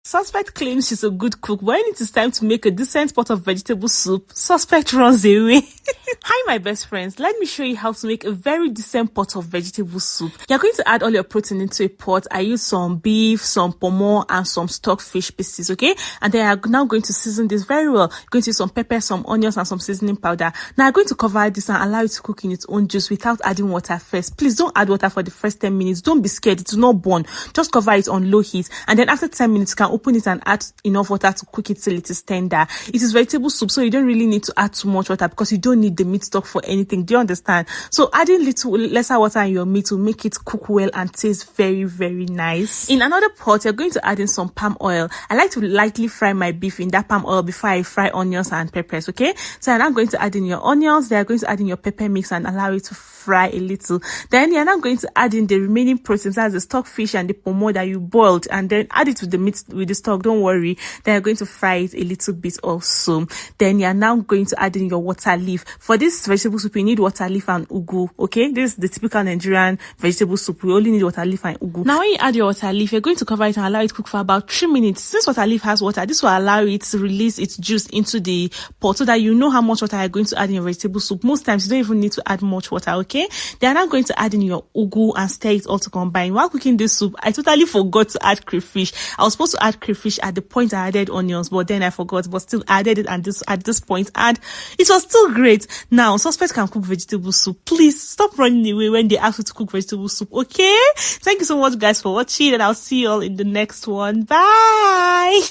Suspect claims she's a good cook, but when it is time to make a decent pot of vegetable soup, Suspect runs away. Hi my best friends, let me show you how to make a very decent pot of vegetable soup. You're going to add all your protein into a pot. I use some beef, some pomo, and some stockfish pieces, okay? And then I'm now going to season this very well. I'm going to use some pepper, some onions, and some seasoning powder. Now I'm going to cover this and allow it to cook in its own juice without adding water first. Please don't add water for the first 10 minutes. Don't be scared, it will not burn. Just cover it on low heat, and then after 10 minutes you can open it and add enough water to cook it till it is tender. It is vegetable soup, so you don't really need to add too much water because you don't need the meat stock for anything. Do you understand? So adding lesser water in your meat will make it cook well and taste very, very nice. In another pot, you're going to add in some palm oil. I like to lightly fry my beef in that palm oil before I fry onions and peppers, okay? So I'm now going to add in your onions, then you're going to add in your pepper mix and allow it to fry a little. Then you're now going to add in the remaining proteins, that's the stockfish and the pomo that you boiled, and then add it with the meat, with the stock. Don't worry. Then you're going to fry it a little bit also. Then you're now going to add in your water leaf. For this vegetable soup, you need water leaf and ugu, okay? This is the typical Nigerian vegetable soup. We only need water leaf and ugu. Now when you add your water leaf, you're going to cover it and allow it to cook for about 3 minutes. Since water leaf has water, this will allow it to release its juice into the pot so that you know how much water you're going to add in your vegetable soup. Most times you don't even need to add much water, okay? Then I'm now going to add in your ugu and stir it all to combine. While cooking this soup, I totally forgot to add crayfish. I was supposed to add crayfish at the point I added onions, but then I forgot, but still added it at this point, and it was still great. Now Suspect can cook vegetable soup. Please stop running away when they ask you to cook vegetable soup, okay? Thank you so much guys for watching, and I'll see you all in the next one. Bye.